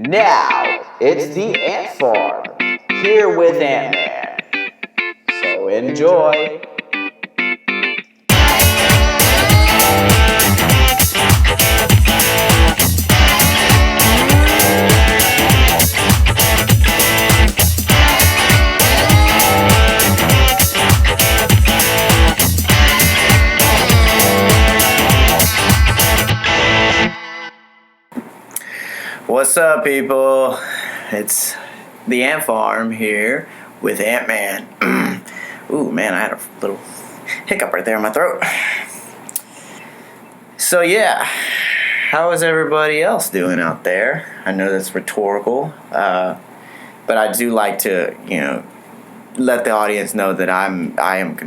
Now, it's the Ant Farm, here with Antman. So enjoy. What's up, people? It's the Ant Farm here with Antman. Ooh, man, I had a little hiccup right there in my throat. So, yeah, how is everybody else doing out there? I know that's rhetorical, but I do like to, let the audience know that I am,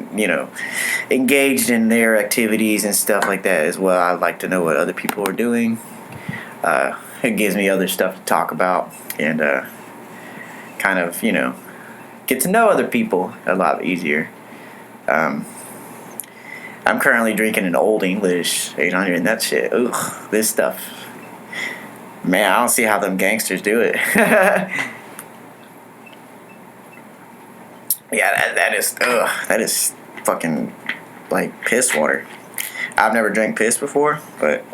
engaged in their activities and stuff like that as well. I like to know what other people are doing. It gives me other stuff to talk about and kind of, get to know other people a lot easier. I'm currently drinking an Old English 800 and that shit. Ugh, this stuff. Man, I don't see how them gangsters do it. Yeah, that is fucking like piss water. I've never drank piss before, but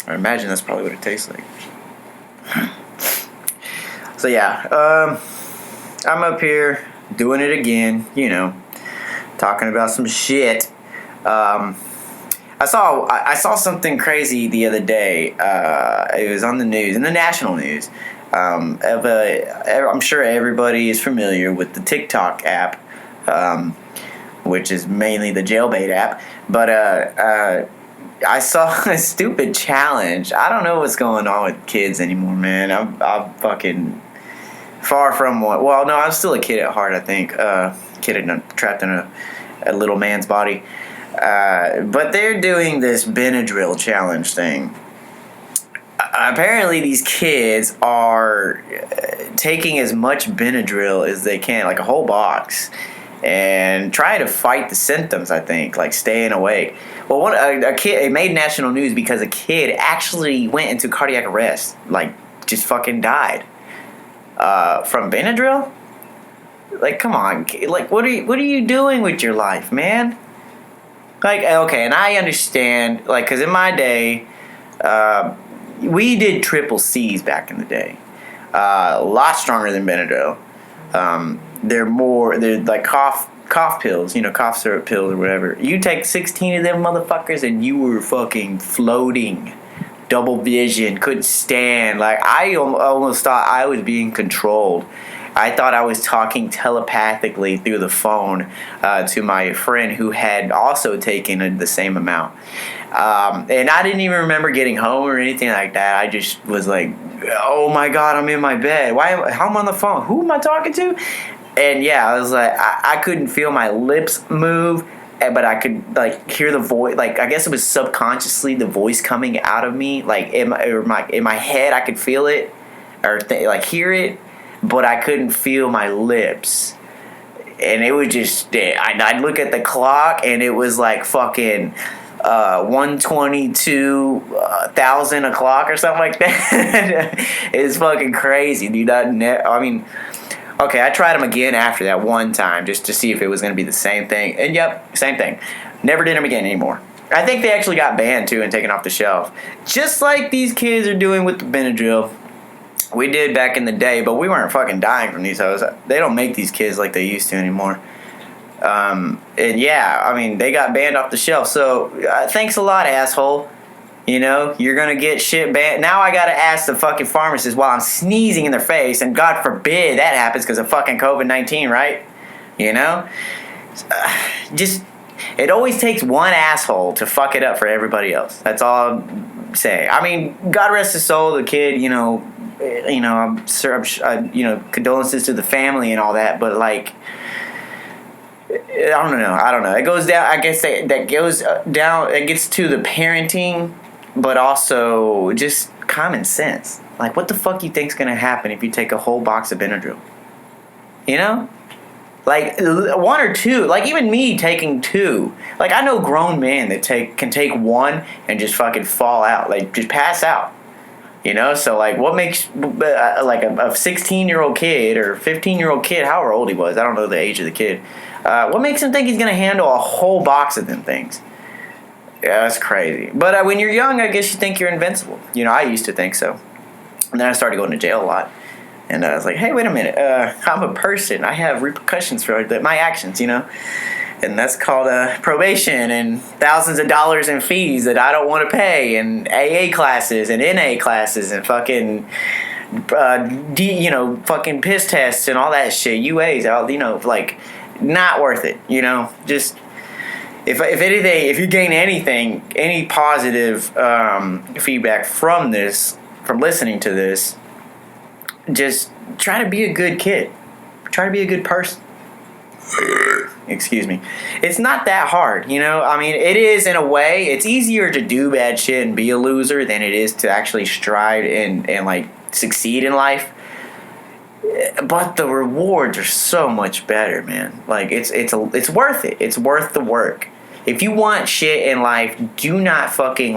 I imagine that's probably what it tastes like. So yeah, I'm up here doing it again, talking about some shit. I saw something crazy the other day. It was on the news, in the national news. I'm sure everybody is familiar with the TikTok app, which is mainly the jailbait app. But I saw a stupid challenge. I don't know what's going on with kids anymore, man. I'm fucking far from one. Well, no, I'm still a kid at heart, I think. Kid trapped in a little man's body. But they're doing this Benadryl challenge thing. Apparently, these kids are taking as much Benadryl as they can, like a whole box, and trying to fight the symptoms, I think, like staying awake. Well, it made national news because a kid actually went into cardiac arrest, like just fucking died from Benadryl. Like, come on, like what are you doing with your life, man? Like, okay, and I understand, like, because in my day, we did triple C's back in the day, a lot stronger than Benadryl. They're like cough pills, cough syrup pills or whatever. You take 16 of them motherfuckers and you were fucking floating, double vision, couldn't stand. Like, I almost thought I was being controlled. I thought I was talking telepathically through the phone to my friend who had also taken the same amount. And I didn't even remember getting home or anything like that. I just was like, oh my God, I'm in my bed. How am I on the phone? Who am I talking to? And yeah, I was like, I couldn't feel my lips move, but I could like hear the voice. Like, I guess it was subconsciously the voice coming out of me. Like in my head, I could feel it or hear it, but I couldn't feel my lips. And it was just, I'd look at the clock and it was like fucking 122,000 o'clock or something like that. It's fucking crazy, dude. Okay, I tried them again after that one time just to see if it was going to be the same thing. And yep, same thing. Never did them again anymore. I think they actually got banned too and taken off the shelf. Just like these kids are doing with the Benadryl. We did back in the day, but we weren't fucking dying from these hoes. They don't make these kids like they used to anymore. And yeah, they got banned off the shelf. So thanks a lot, asshole. You're going to get shit banned. Now I got to ask the fucking pharmacist while I'm sneezing in their face. And God forbid that happens because of fucking COVID-19, right? Just, it always takes one asshole to fuck it up for everybody else. That's all I'm saying. God rest his soul, the kid, condolences to the family and all that. But like, I don't know. It goes down. I guess that goes down. It gets to the parenting, but also just common sense. Like, what the fuck you think's gonna happen if you take a whole box of Benadryl? Like one or two. Like even me taking two. Like I know grown men that can take one and just fucking fall out. Like just pass out. So like, what makes like a 16-year-old kid or 15-year-old kid, however old he was, I don't know the age of the kid, what makes him think he's gonna handle a whole box of them things? Yeah, that's crazy. But when you're young, I guess you think you're invincible. I used to think so. And then I started going to jail a lot. And I was like, hey, wait a minute. I'm a person. I have repercussions for my actions, And that's called probation and thousands of dollars in fees that I don't want to pay, and AA classes and NA classes and fucking, fucking piss tests and all that shit. UAs, like, not worth it, Just... If anything, if you gain any positive feedback from listening to this, just try to be a good kid. Try to be a good person. Excuse me. It's not that hard, I mean, it is in a way. It's easier to do bad shit and be a loser than it is to actually strive and like succeed in life. But the rewards are so much better, man. Like it's worth it. It's worth the work. If you want shit in life, do not fucking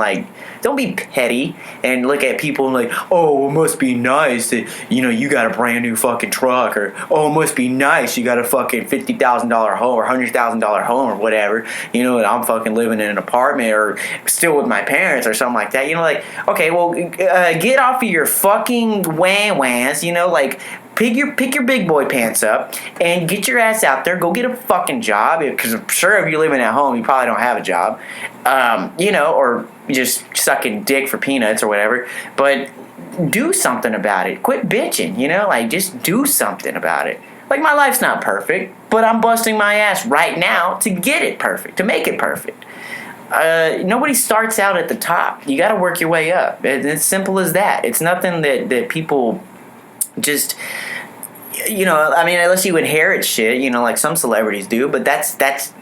don't be petty and look at people and like, oh, it must be nice that you got a brand new fucking truck, or oh, it must be nice you got a fucking $50,000 home or $100,000 home or whatever. And I'm fucking living in an apartment or still with my parents or something like that. Okay, well, get off of your fucking whans. Pick your big boy pants up and get your ass out there. Go get a fucking job, because I'm sure if you're living at home, you probably don't have a job, or just sucking dick for peanuts or whatever. But do something about it. Quit bitching, just do something about it. Like, my life's not perfect, but I'm busting my ass right now to get it perfect, to make it perfect. Nobody starts out at the top. You got to work your way up. It's simple as that. It's nothing that people just, I mean, unless you inherit shit, like some celebrities do, but that's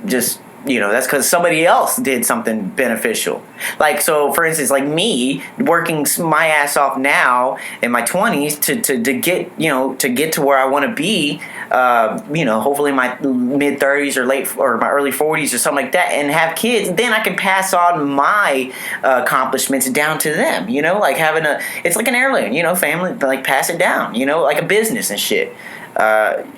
just, that's because somebody else did something beneficial. Like, so for instance, like me working my ass off now in my 20s to get to where I want to be, hopefully in my mid 30s or my early 40s or something like that, and have kids. Then I can pass on my accomplishments down to them. Like it's like an heirloom. Family, like, pass it down. Like a business and shit.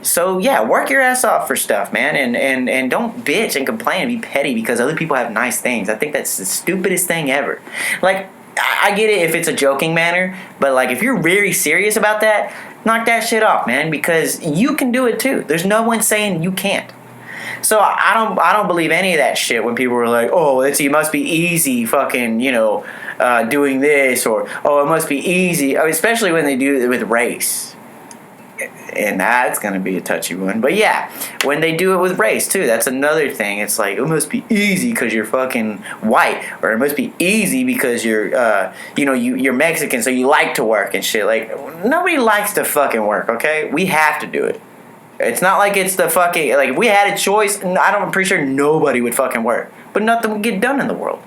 So yeah, work your ass off for stuff, man, and don't bitch and complain and be petty because other people have nice things. I think that's the stupidest thing ever. Like, I get it if it's a joking manner, but like, if you're really serious about that, knock that shit off, man, because you can do it too. There's no one saying you can't. So I don't believe any of that shit when people are like, oh, it must be easy fucking, doing this, or oh, it must be easy, especially when they do it with race. And that's going to be a touchy one. But yeah, when they do it with race too, that's another thing. It's like, it must be easy because you're fucking white, or it must be easy because you're you're Mexican, so you like to work and shit. Like, nobody likes to fucking work, okay? We have to do it. It's not like it's the fucking, like, if we had a choice, I'm pretty sure nobody would fucking work, but nothing would get done in the world,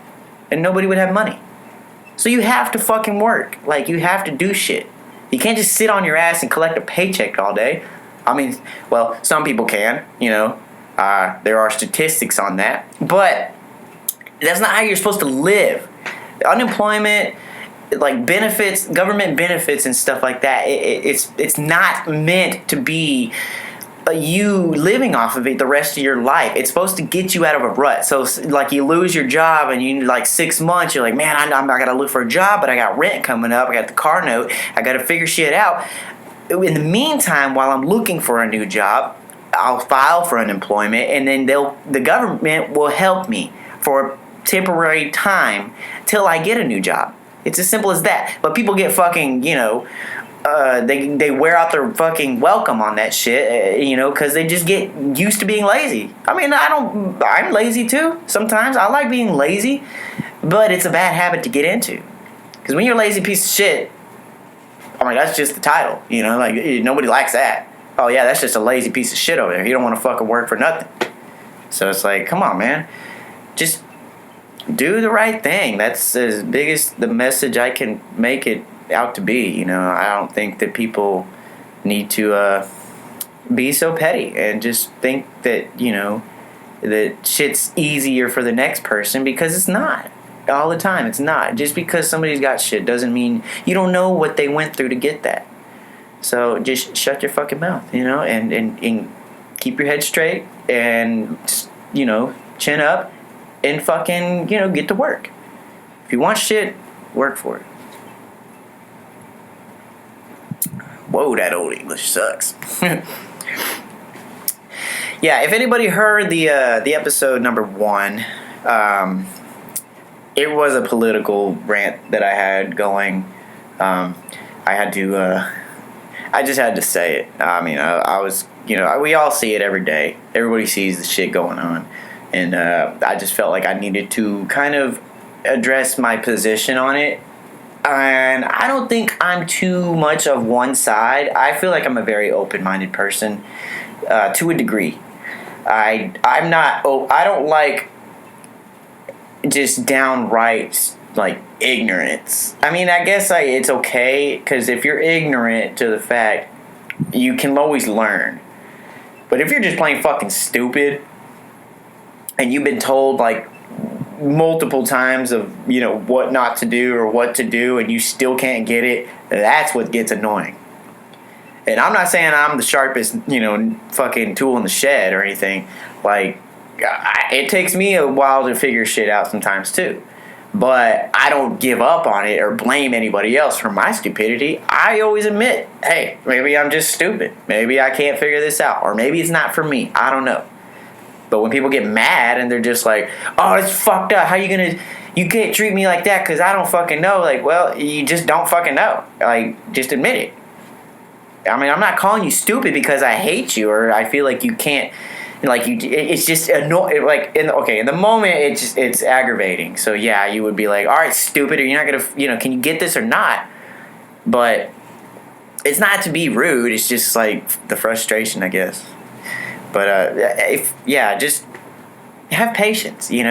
and nobody would have money. So you have to fucking work. Like, you have to do shit. You can't just sit on your ass and collect a paycheck all day. I mean, well, some people can, there are statistics on that. But that's not how you're supposed to live. Unemployment, like benefits, government benefits and stuff like that, it's not meant to be you living off of it the rest of your life. It's supposed to get you out of a rut. So, like, you lose your job and you, like, 6 months, you're like, man, I got to look for a job, but I got rent coming up, I got the car note, I got to figure shit out. In the meantime, while I'm looking for a new job, I'll file for unemployment, and then the government will help me for a temporary time till I get a new job. It's as simple as that. But people get fucking, they wear out their fucking welcome on that shit, because they just get used to being lazy. I mean, I'm lazy too sometimes. I like being lazy, but it's a bad habit to get into. Because when you're a lazy piece of shit, I mean, that's just the title, like, nobody likes that. Oh yeah, that's just a lazy piece of shit over there. You don't want to fucking work for nothing. So it's like, come on, man. Just do the right thing. That's as big as the message I can make it out to be. I don't think that people need to be so petty and just think that that shit's easier for the next person, because it's not. all the time. It's not. Just because somebody's got shit doesn't mean you don't know what they went through to get that. So just shut your fucking mouth, and keep your head straight and, chin up and fucking, get to work. If you want shit, work for it. Whoa, that old English sucks. Yeah, if anybody heard the episode number 1, it was a political rant that I had going. I just had to say it. I mean, I was, we all see it every day. Everybody sees the shit going on. And I just felt like I needed to kind of address my position on it. And I don't think I'm too much of one side. I feel like I'm a very open-minded person to a degree. I don't like just downright like ignorance. I mean, I guess it's okay, because if you're ignorant to the fact, you can always learn. But if you're just plain fucking stupid and you've been told like multiple times of what not to do or what to do, and you still can't get it, that's what gets annoying. And I'm not saying I'm the sharpest fucking tool in the shed or anything. Like, it takes me a while to figure shit out sometimes too. But I don't give up on it or blame anybody else for my stupidity. I always admit, hey, maybe I'm just stupid. Maybe I can't figure this out. Or maybe it's not for me. I don't know. But when people get mad and they're just like, oh, it's fucked up. How you can't treat me like that because I don't fucking know. Like, well, you just don't fucking know. Like, just admit it. I mean, I'm not calling you stupid because I hate you or I feel like you can't. Like, it's just annoying. Like, in the moment, it's aggravating. So yeah, you would be like, all right, stupid, or you're not gonna, can you get this or not? But it's not to be rude. It's just like the frustration, I guess. But just have patience, and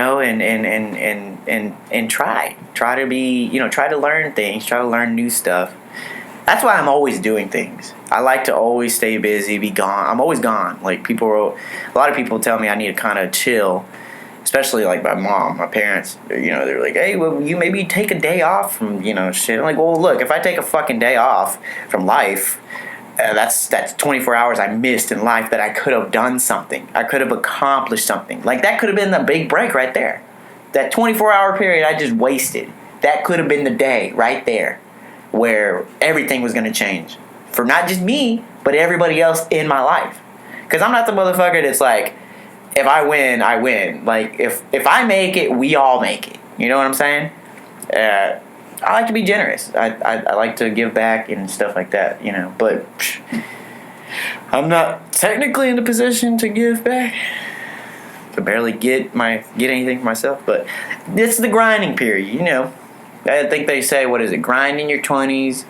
try to be, try to learn things, try to learn new stuff. That's why I'm always doing things. I like to always stay busy, be gone. I'm always gone. Like, a lot of people tell me I need to kind of chill, especially like my mom, my parents. They're like, hey, well, you maybe take a day off from, shit. I'm like, well, look, if I take a fucking day off from life, that's 24 hours I missed in life that I could have done something. I could have accomplished something. Like, that could have been the big break right there. That 24-hour period I just wasted. That could have been the day right there where everything was going to change. For not just me, but everybody else in my life. Because I'm not the motherfucker that's like, if I win, I win. Like, if I make it, we all make it. You know what I'm saying? I like to be generous. I like to give back and stuff like that, But I'm not technically in the position to give back. To barely get anything for myself. But it's the grinding period, I think they say, what is it? Grind in your 20s.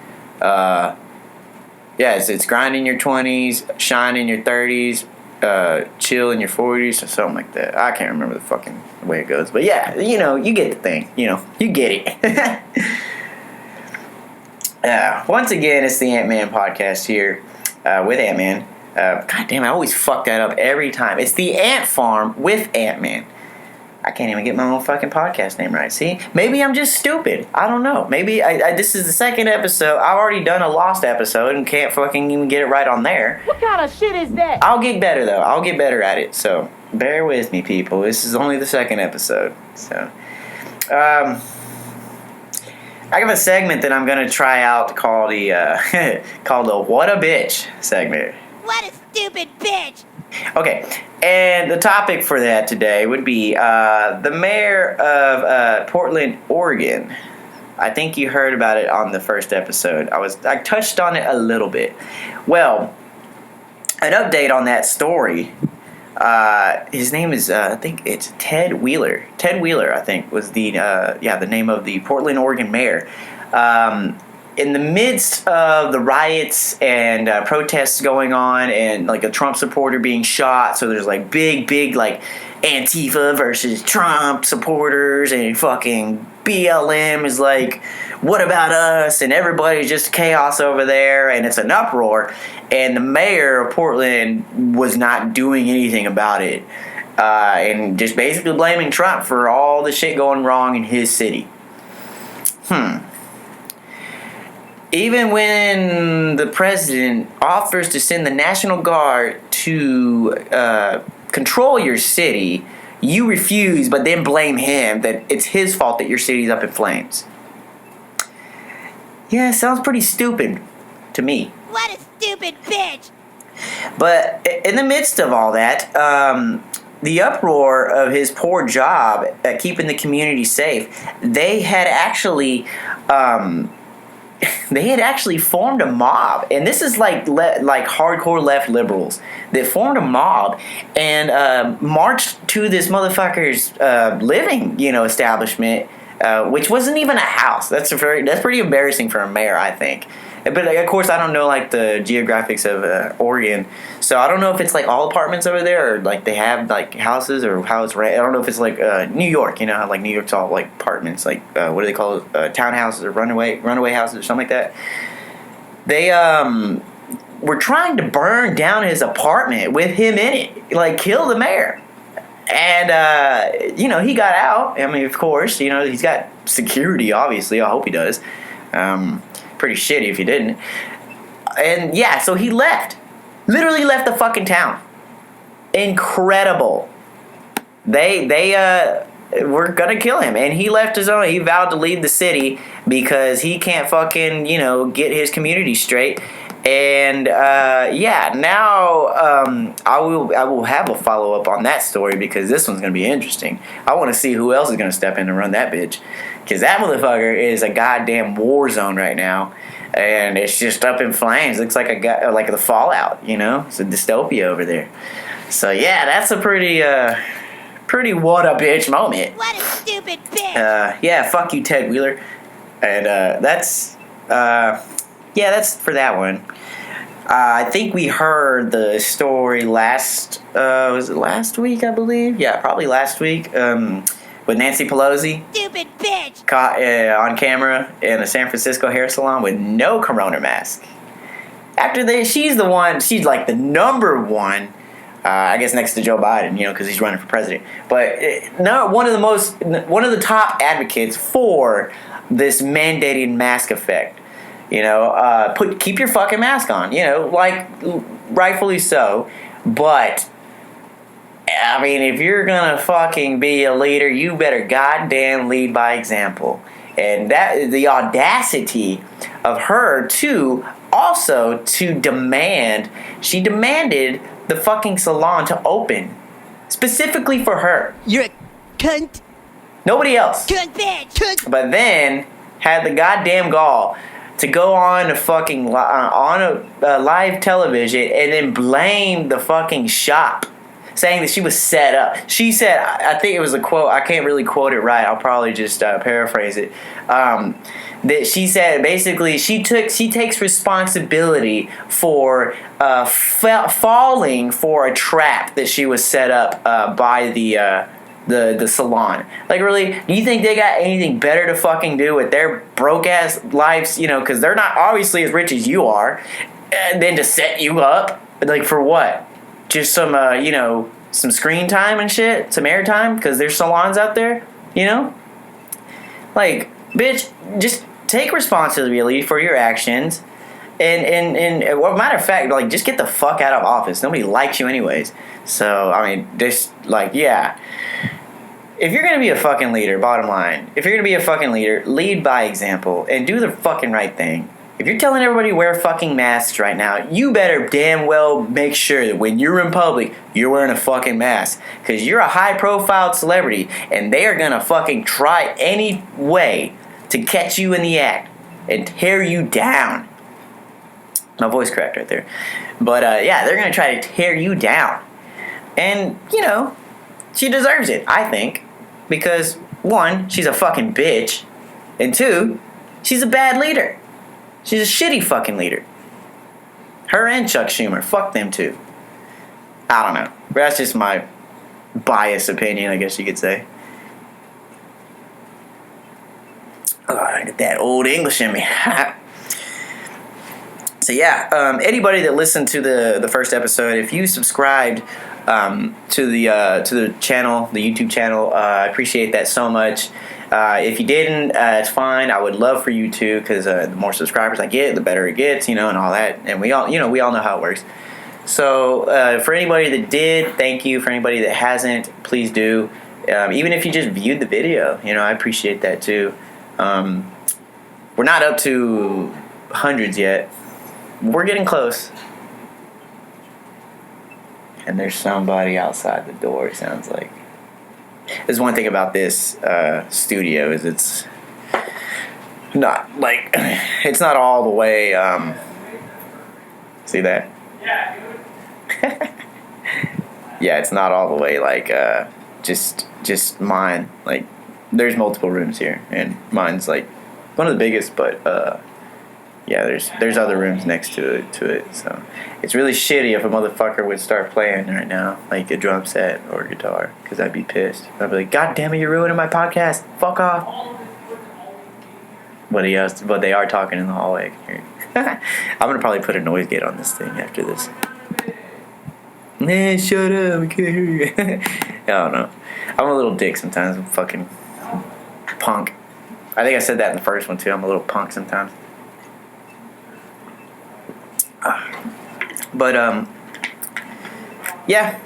It's grind in your 20s, shine in your 30s, chill in your 40s, or something like that. I can't remember the fucking way it goes. But yeah, you get the thing. You get it. Once again, it's the Antman podcast here with Antman. God damn, I always fuck that up every time. It's the Ant Farm with Antman. I can't even get my own fucking podcast name right. See? Maybe I'm just stupid. I don't know. Maybe this is the second episode. I've already done a lost episode and can't fucking even get it right on there. What kind of shit is that? I'll get better, though. I'll get better at it. So, bear with me, people. This is only the second episode. So, I have a segment that I'm going to try out called the What a Bitch segment. What a stupid bitch! Okay, and the topic for that today would be the mayor of Portland, Oregon. I think you heard about it on the first episode. I touched on it a little bit. Well, an update on that story. His name is I think it's Ted Wheeler. Ted Wheeler, I think, was the name of the Portland, Oregon mayor. In the midst of the riots and protests going on and like a Trump supporter being shot, so there's like big like Antifa versus Trump supporters, and fucking BLM is like, what about us? And everybody's just chaos over there, and it's an uproar. And the mayor of Portland was not doing anything about it. and just basically blaming Trump for all the shit going wrong in his city. Even when the president offers to send the National Guard to control your city, you refuse, but then blame him that it's his fault that your city's up in flames. Yeah, sounds pretty stupid to me. What a stupid bitch! But in the midst of all that, the uproar of his poor job at keeping the community safe, they had actually formed a mob, and this is like hardcore left liberals that formed a mob and marched to this motherfucker's living, establishment, which wasn't even a house. That's pretty embarrassing for a mayor, I think. But of course, I don't know like the geographics of Oregon, so I don't know if it's like all apartments over there, or like they have like houses, or how it's rent. I don't know if it's like New York. How like New York's all like apartments, like what do they call it? Townhouses or runaway houses or something like that. They were trying to burn down his apartment with him in it, like kill the mayor. And he got out. I mean, of course, he's got security. Obviously, I hope he does. Pretty shitty if he didn't. And yeah, so he left. Literally left the fucking town. Incredible. They were gonna kill him, and he left his own. He vowed to leave the city because he can't fucking get his community straight. And now I will have a follow up on that story, because this one's gonna be interesting. I want to see who else is gonna step in and run that bitch, because that motherfucker is a goddamn war zone right now, and it's just up in flames. Looks like like the Fallout, It's a dystopia over there. So yeah, that's a pretty what a bitch moment. What a stupid bitch! Yeah, fuck you, Ted Wheeler. And that's for that one. I think we heard the story was it last week, I believe? Yeah, probably last week, with Nancy Pelosi. Stupid bitch! Caught on camera in a San Francisco hair salon with no corona mask. She's like the number one, I guess next to Joe Biden, because he's running for president. But one of the top advocates for this mandated mask effect. Keep your fucking mask on, like rightfully so. But I mean, if you're gonna fucking be a leader, you better goddamn lead by example. And that the audacity of her to demanded the fucking salon to open specifically for her. You're a cunt. Nobody else. Cunt bitch. Cunt. But then had the goddamn gall to go on a live television and then blame the fucking shop, saying that she was set up. She said, I think it was a quote, I can't really quote it right, I'll probably just paraphrase it, that she said basically she takes responsibility for falling for a trap that she was set up by the salon. Like, really, do you think they got anything better to fucking do with their broke ass lives, because they're not obviously as rich as you are, and then to set you up, like, for what? Just some some screen time and shit, some air time, because there's salons out there, like, bitch, just take responsibility for your actions. And well, matter of fact, like, just get the fuck out of office. Nobody likes you anyways. So, I mean, just, like, yeah. If you're going to be a fucking leader, bottom line, if you're going to be a fucking leader, lead by example and do the fucking right thing. If you're telling everybody to wear fucking masks right now, you better damn well make sure that when you're in public, you're wearing a fucking mask. Because you're a high-profile celebrity, and they are going to fucking try any way to catch you in the act and tear you down. My voice cracked right there. But, yeah, they're going to try to tear you down. And, she deserves it, I think. Because, one, she's a fucking bitch. And two, she's a bad leader. She's a shitty fucking leader. Her and Chuck Schumer. Fuck them too. I don't know. That's just my biased opinion, I guess you could say. Oh, I get that old English in me. So yeah, anybody that listened to the first episode, if you subscribed to the channel, the YouTube channel. I appreciate that so much. If you didn't, it's fine. I would love for you to, because the more subscribers I get, the better it gets, and all that. And we all know how it works. So for anybody that did, thank you. For anybody that hasn't, please do. Even if you just viewed the video, I appreciate that too. We're not up to hundreds yet. We're getting close. And there's somebody outside the door, it sounds like. There's one thing about this studio is it's not all the way, see that? Yeah, it's not all the way just mine. Like, there's multiple rooms here, and mine's one of the biggest, but yeah, there's other rooms next to it, so it's really shitty if a motherfucker would start playing right now, like a drum set or a guitar, because I'd be pissed. I'd be like, God damn it, you're ruining my podcast, fuck off. But they are talking in the hallway. I'm gonna probably put a noise gate on this thing after this. Man, shut up, we can't hear you. I don't know. I'm a little dick sometimes. I'm fucking punk. I think I said that in the first one too. I'm a little punk sometimes. But yeah,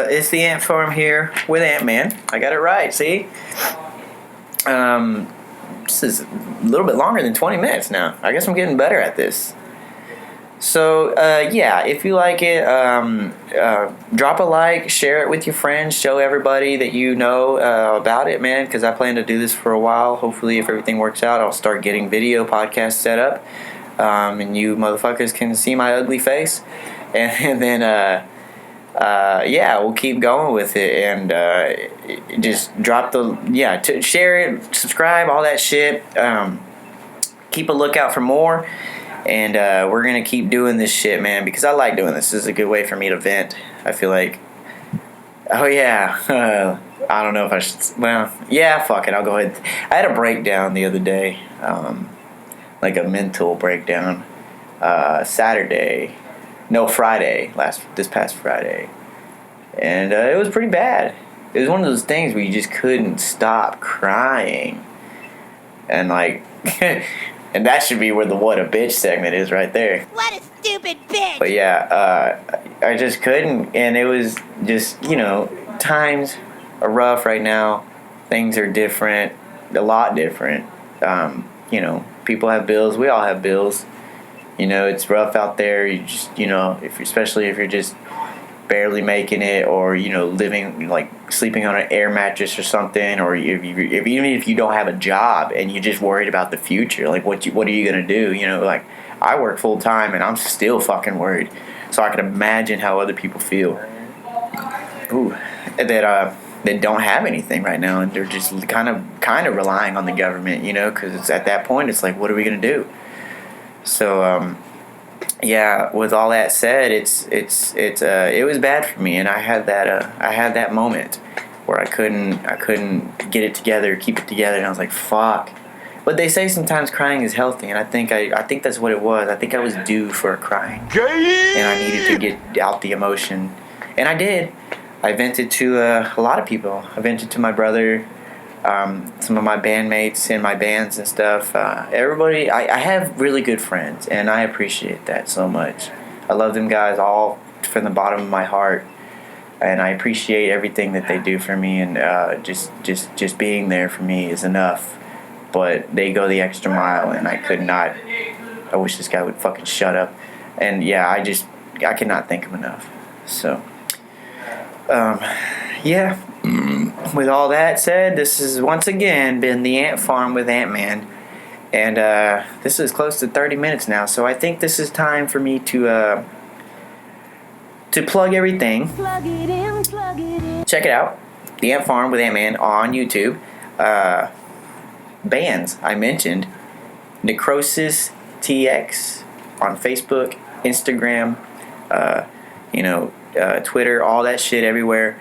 it's the Ant Farm here with Antman. I got it right. See, this is a little bit longer than 20 minutes now. I guess I'm getting better at this. So yeah, if you like it, drop a like, share it with your friends, show everybody that you know about it, man. Because I plan to do this for a while. Hopefully, if everything works out, I'll start getting video podcasts set up. And you motherfuckers can see my ugly face, and then yeah, we'll keep going with it, and just drop share it, subscribe, all that shit. Keep a lookout for more, and we're gonna keep doing this shit, man, because I like doing this. This is a good way for me to vent. I feel like, oh yeah, I don't know if I should. Well, yeah, fuck it, I'll go ahead. I had a breakdown the other day. Like a mental breakdown, Friday, this past Friday, and it was pretty bad. It was one of those things where you just couldn't stop crying, and and that should be where the "what a bitch" segment is right there. What a stupid bitch! But yeah, I just couldn't, and it was just times are rough right now. Things are different, a lot different. People have bills. We all have bills. It's rough out there. You just, especially if you're just barely making it, or living sleeping on an air mattress or something, or even if you don't have a job and you're just worried about the future, what are you gonna do? I work full time and I'm still fucking worried. So I can imagine how other people feel. That don't have anything right now, and they're just kind of relying on the government, because at that point it's like, what are we gonna do? So yeah, with all that said, it was bad for me, and I had that moment where I couldn't get it together, keep it together, and I was like, fuck. But they say sometimes crying is healthy, and I think that's what it was. I think I was due for a crying, and I needed to get out the emotion, and I did. I vented to a lot of people. I vented to my brother, some of my bandmates in my bands and stuff. Everybody, I have really good friends, and I appreciate that so much. I love them guys all from the bottom of my heart, and I appreciate everything that they do for me, and just being there for me is enough. But they go the extra mile, and I could not. I wish this guy would fucking shut up. And yeah, I cannot thank him enough. So. Yeah, with all that said, this has once again been the Ant Farm with Antman, and this is close to 30 minutes now, so I think this is time for me to plug everything. Plug it in. Check it out, the Ant Farm with Antman on YouTube. Bands I mentioned, Necrosis TX on Facebook, Instagram, Twitter, all that shit everywhere.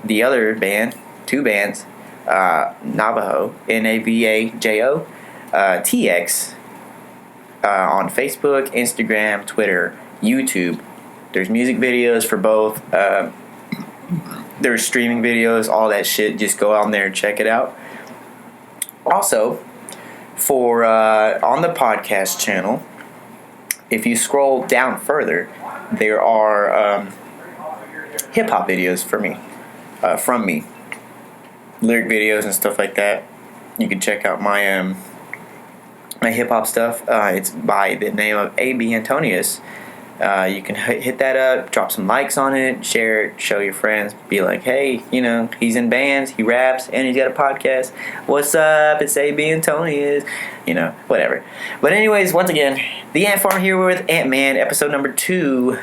The other band, two bands, Navajo, Navajo, TX, on Facebook, Instagram, Twitter, YouTube, There's music videos for both. There's streaming videos, all that shit. Just go on there and check it out. Also, for on the podcast channel, if you scroll down further, there are hip hop videos from me, lyric videos and stuff like that. You can check out my my hip hop stuff. It's by the name of A.B. Antonius. You can hit that up, drop some likes on it, share it, show your friends, be like, hey, he's in bands, he raps, and he's got a podcast. What's up? It's A.B. Antonius. Whatever. But anyways, once again, the Ant Farm here with Antman, episode number 2.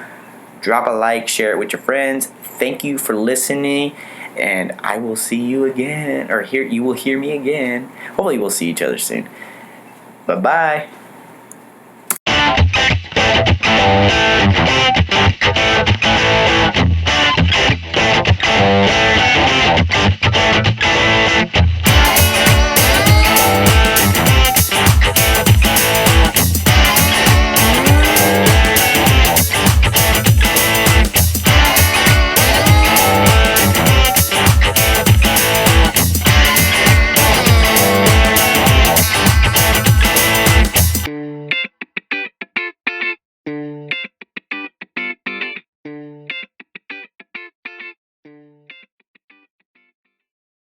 Drop a like, share it with your friends. Thank you for listening, and I will see you again, or you will hear me again. Hopefully we'll see each other soon. Bye-bye.